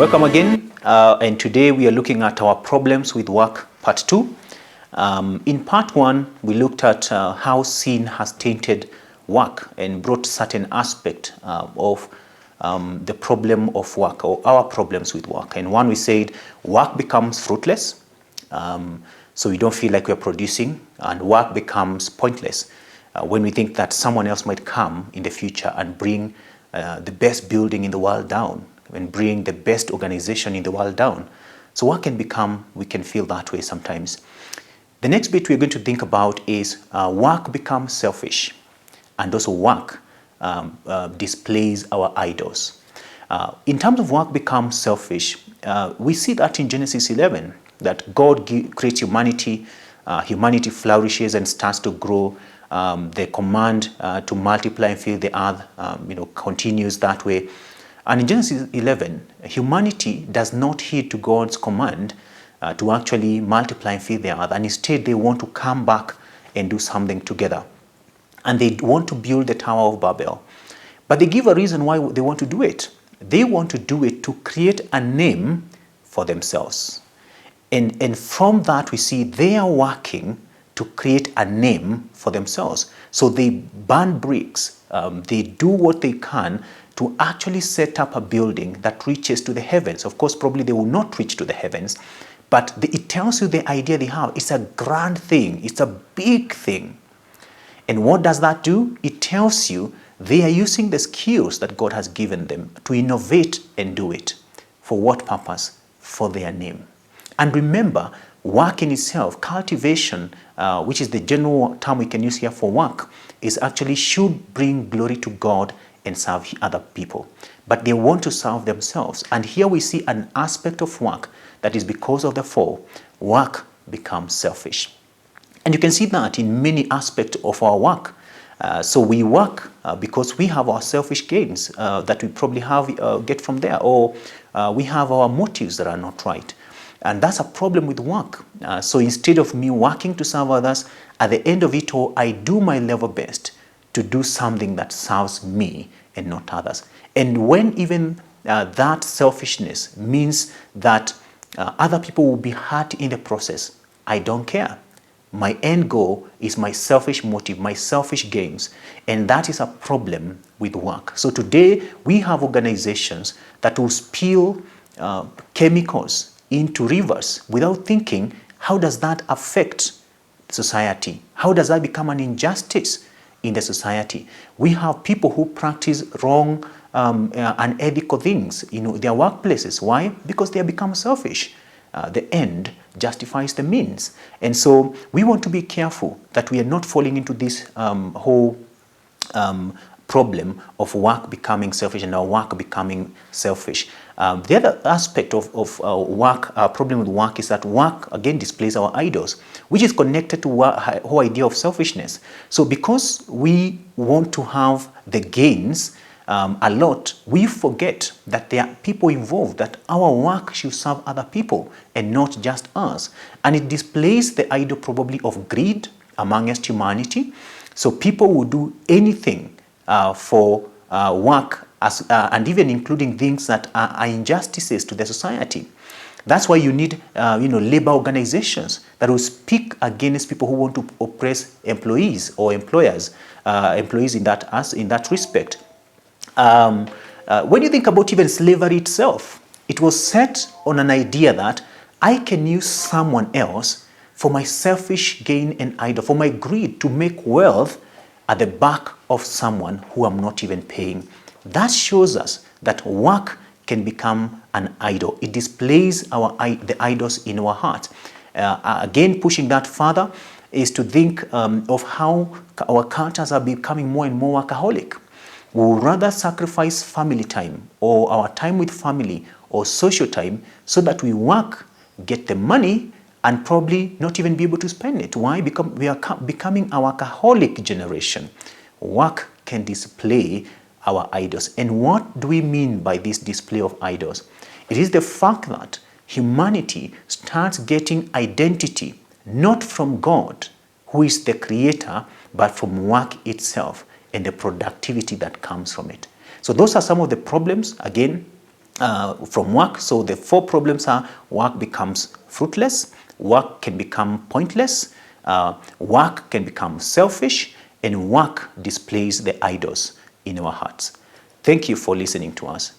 Welcome again, and today we are looking at our problems with work part 2. In part 1, we looked at how sin has tainted work and brought certain aspect of the problem of work, or our problems with work. And one, we said work becomes fruitless, so we don't feel like we're producing, and work becomes pointless when we think that someone else might come in the future and bring the best building in the world down and bring the best organization in the world down. So work can become, we can feel that way sometimes. The next bit we're going to think about is work becomes selfish, and also work displays our idols. In terms of work becomes selfish, we see that in Genesis 11, that God creates humanity, humanity flourishes and starts to grow. The command to multiply and fill the earth continues that way. And in Genesis 11, humanity does not heed to God's command to actually multiply and fill the earth, and instead they want to come back and do something together. And they want to build the Tower of Babel. But they give a reason why they want to do it. They want to do it to create a name for themselves. And from that we see they are working to create a name for themselves. So they burn bricks, they do what they can to actually set up a building that reaches to the heavens. Of course, probably they will not reach to the heavens, but it tells you the idea they have. It's a grand thing. It's a big thing. And what does that do? It tells you they are using the skills that God has given them to innovate and do it. For what purpose? For their name. And remember, work in itself, cultivation, which is the general term we can use here for work, is actually should bring glory to God and serve other people. But they want to serve themselves. And here we see an aspect of work that is because of the fall, work becomes selfish. And you can see that in many aspects of our work. So we work because we have our selfish gains that we probably get from there, or we have our motives that are not right. And that's a problem with work. So instead of me working to serve others, at the end of it all, I do my level best to do something that serves me and not others. And when even that selfishness means that other people will be hurt in the process, I don't care. My end goal is my selfish motive, my selfish gains, and that is a problem with work. So today we have organizations that will spill chemicals into rivers without thinking, how does that affect society? How does that become an injustice in the society? We have people who practice wrong, unethical things in their workplaces. Why? Because they have become selfish. The end justifies the means. And so we want to be careful that we are not falling into this whole problem of work becoming selfish and our work becoming selfish. The other aspect of work, problem with work, is that work again displays our idols, which is connected to the whole idea of selfishness. So because we want to have the gains a lot, we forget that there are people involved, that our work should serve other people and not just us. And it displays the idol probably of greed amongst humanity. So people will do anything for work, and even including things that are injustices to the society. That's why you need labor organizations that will speak against people who want to oppress employees or employers, employees in that respect. When you think about even slavery itself, it was set on an idea that I can use someone else for my selfish gain and idol, for my greed, to make wealth at the back of someone who I'm not even paying. That shows us that work can become an idol. It displays the idols in our heart. Again, pushing that further is to think of how our cultures are becoming more and more workaholic. We would rather sacrifice family time or our time with family or social time so that we work, get the money, and probably not even be able to spend it. Why? Because we are becoming a workaholic generation. Work can display our idols. And what do we mean by this display of idols? It is the fact that humanity starts getting identity not from God, who is the creator, but from work itself and the productivity that comes from it. So those are some of the problems, again, from work. So the 4 problems are: work becomes fruitless, work can become pointless, work can become selfish, and work displays the idols in our hearts. Thank you for listening to us.